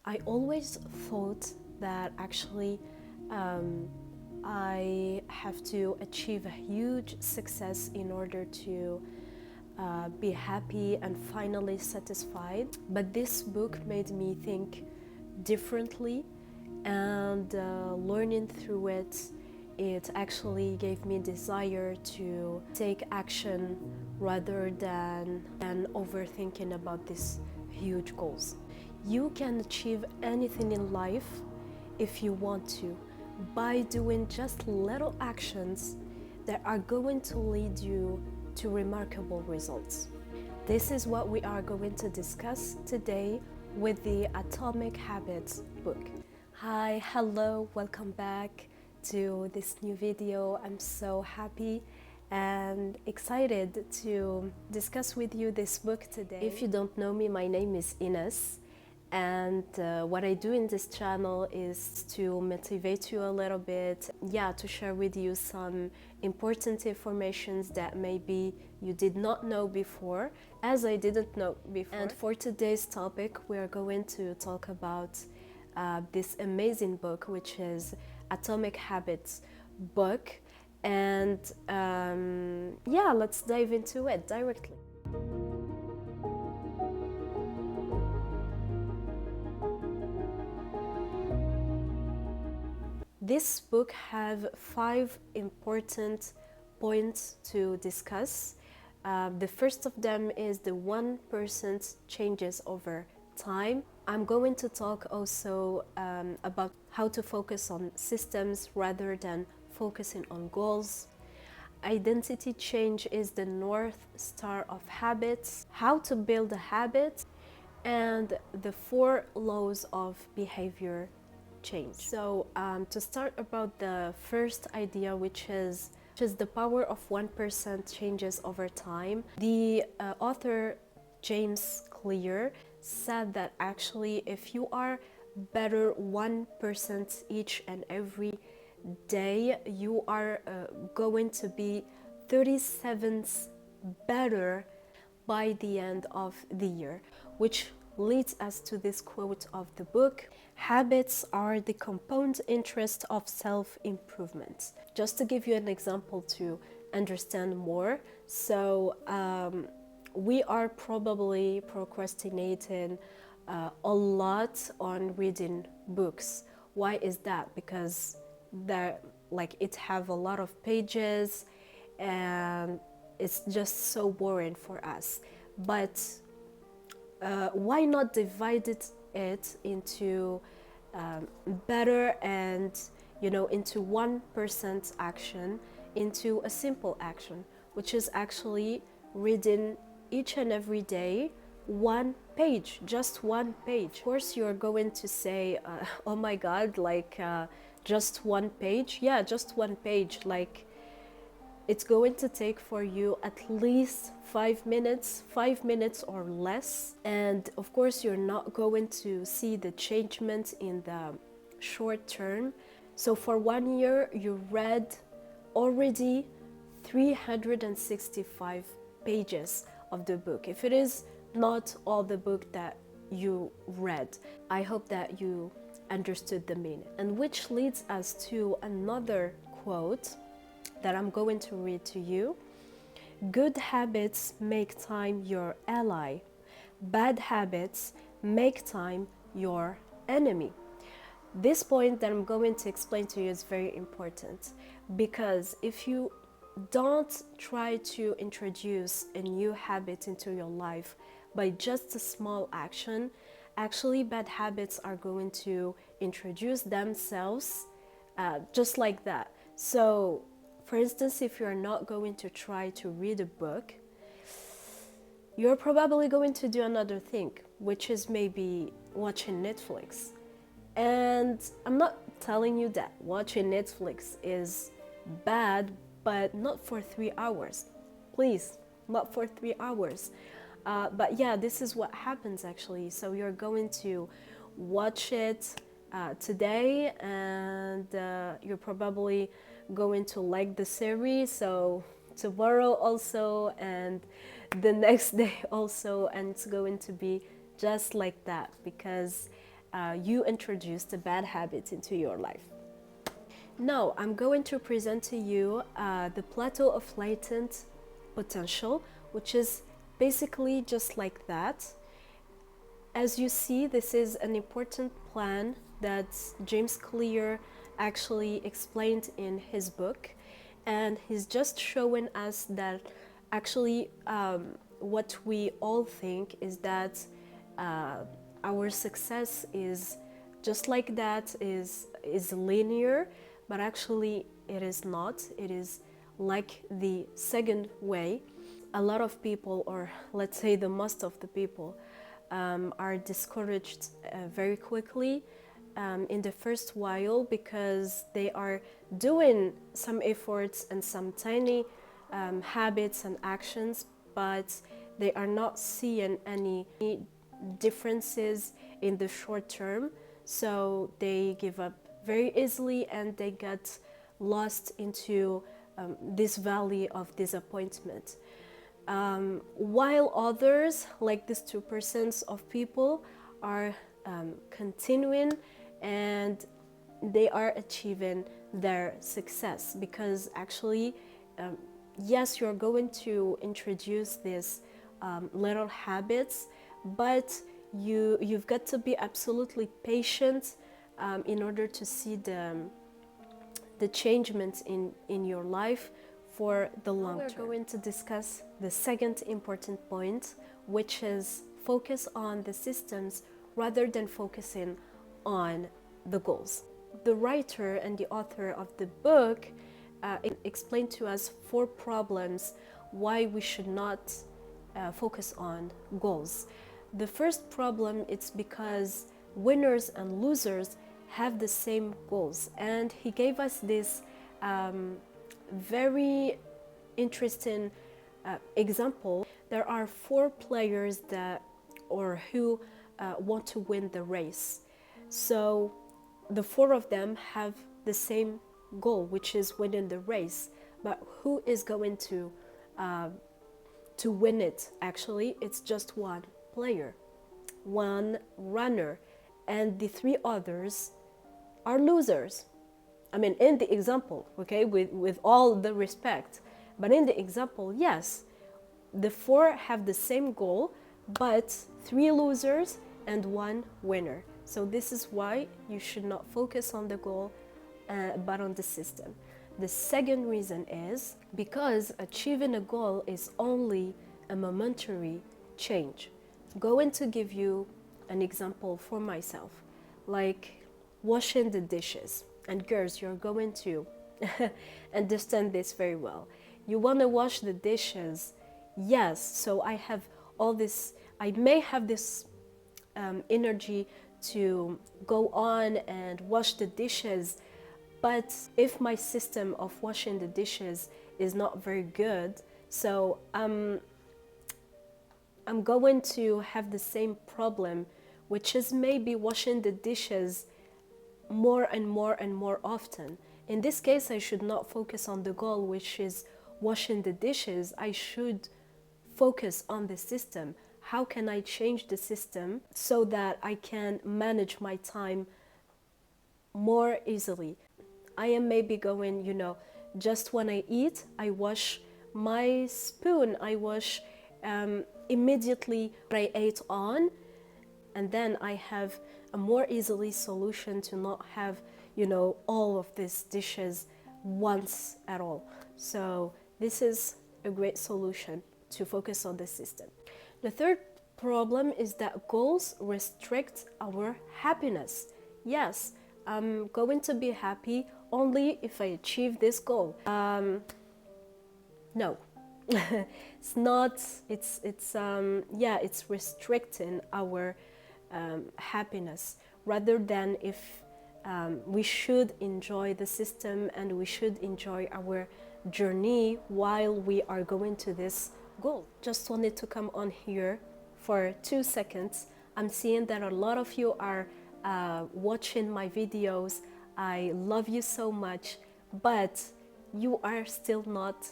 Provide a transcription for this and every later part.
I always thought that actually I have to achieve a huge success in order to be happy and finally satisfied. But this book made me think differently, and learning through it, it actually gave me desire to take action rather than overthinking about these huge goals. You can achieve anything in life if you want to, by doing just little actions that are going to lead you to remarkable results. This is what we are going to discuss today with the Atomic Habits book. Hi, hello, welcome back to this new video. I'm so happy and excited to discuss with you this book today. If you don't know me, my name is Ines, and what I do in this channel is to motivate you a little bit, to share with you some important informations that maybe you did not know before, as I didn't know before. And for today's topic, we are going to talk about this amazing book, which is Atomic Habits book. And let's dive into it directly. This book have 5 important points to discuss. The first of them is the 1% changes over time. I'm going to talk also about how to focus on systems rather than focusing on goals. Identity change is the North Star of habits, how to build a habit, and the 4 laws of behavior change. So to start about the first idea, which is the power of 1% changes over time. The author James Clear said that actually if you are better 1% each and every day, you are going to be 37th better by the end of the year, which leads us to this quote of the book: habits are the compound interest of self-improvement. Just to give you an example to understand more, so we are probably procrastinating a lot on reading books. Why is that? Because it have a lot of pages and it's just so boring for us. But why not divide it into better and into 1% action, into a simple action, which is actually reading each and every day 1 page, just 1 page. Of course you're going to say, oh my god, just 1 page. Yeah, just 1 page. It's going to take for you at least 5 minutes or less. And of course you're not going to see the changement in the short term. So for 1 year you read already 365 pages of the book. If it is not all the book that you read, I hope that you understood the meaning. And which leads us to another quote that I'm going to read to you. Good habits make time your ally. Bad habits make time your enemy. This point that I'm going to explain to you is very important, because if you don't try to introduce a new habit into your life by just a small action, actually bad habits are going to introduce themselves just like that. So for instance, if you're not going to try to read a book, you're probably going to do another thing, which is maybe watching Netflix. And I'm not telling you that watching Netflix is bad, but not for 3 hours. Please, not for 3 hours. But yeah, this is what happens actually. So you're going to watch it today, and you're probably going to like the series, so tomorrow also, and the next day also, and it's going to be just like that, because you introduced a bad habit into your life. Now, I'm going to present to you the plateau of latent potential, which is basically just like that. As you see, this is an important plan that James Clear actually explained in his book, and he's just showing us that actually what we all think is that our success is just like that, is linear, but actually it is not. It is like the second way. A lot of people, or let's say the most of the people, are discouraged very quickly in the first while, because they are doing some efforts and some tiny habits and actions, but they are not seeing any differences in the short term. So they give up very easily, and they get lost into this valley of disappointment. While others, like this 2% of people, are continuing, and they are achieving their success, because actually, yes, you're going to introduce these little habits, but you've got to be absolutely patient in order to see the changements in your life for the long term. We're going to discuss the second important point, which is focus on the systems rather than focusing on the goals. The writer and the author of the book explained to us 4 problems why we should not focus on goals. The first problem, it's because winners and losers have the same goals, and he gave us this very interesting example. There are 4 players who want to win the race. So the 4 of them have the same goal, which is winning the race. But who is going to win it? Actually, it's just one player, one runner, and the 3 others are losers. I mean, in the example, okay, with all the respect, but in the example, yes, the 4 have the same goal, but 3 losers and 1 winner. So this is why you should not focus on the goal, but on the system. The second reason is because achieving a goal is only a momentary change. I'm going to give you an example for myself, like washing the dishes. And girls, you're going to understand this very well. You want to wash the dishes, yes, so I may have this energy to go on and wash the dishes, but if my system of washing the dishes is not very good, so I'm going to have the same problem, which is maybe washing the dishes more and more and more often. In this case, I should not focus on the goal, which is washing the dishes. I should focus on the system. How can I change the system so that I can manage my time more easily? I am maybe going, just when I eat, I wash my spoon, I wash immediately what I ate on, and then I have a more easily solution to not have, all of these dishes once at all. So this is a great solution to focus on the system. The third problem is that goals restrict our happiness. Yes, I'm going to be happy only if I achieve this goal. No, it's not. It's restricting our happiness, rather than if we should enjoy the system and we should enjoy our journey while we are going to this goal. Just wanted to come on here for 2 seconds. I'm seeing that a lot of you are watching my videos. I love you so much, but you are still not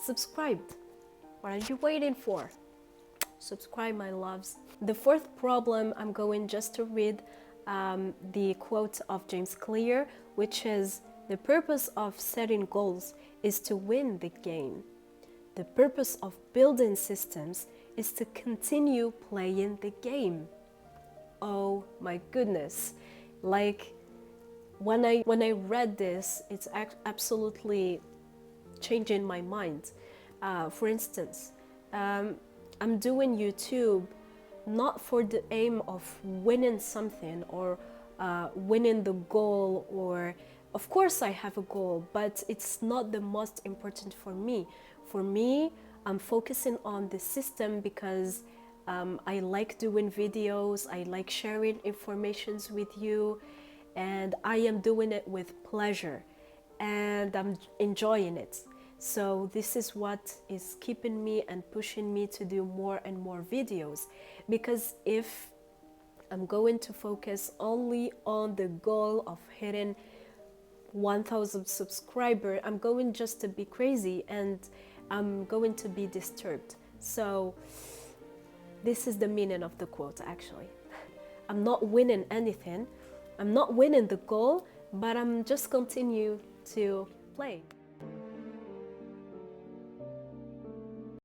subscribed. What are you waiting for? Subscribe, my loves. The fourth problem, I'm going just to read the quote of James Clear, which is, "The purpose of setting goals is to win the game. The purpose of building systems is to continue playing the game." Oh my goodness. Like, when I read this, it's absolutely changing my mind. For instance, I'm doing YouTube not for the aim of winning something or winning the goal, or of course I have a goal, but it's not the most important for me. For me, I'm focusing on the system because I like doing videos, I like sharing informations with you, and I am doing it with pleasure and I'm enjoying it. So this is what is keeping me and pushing me to do more and more videos, because if I'm going to focus only on the goal of hitting 1,000 subscribers, I'm going just to be crazy and I'm going to be disturbed. So this is the meaning of the quote actually. I'm not winning anything, I'm not winning the goal, but I'm just continue to play.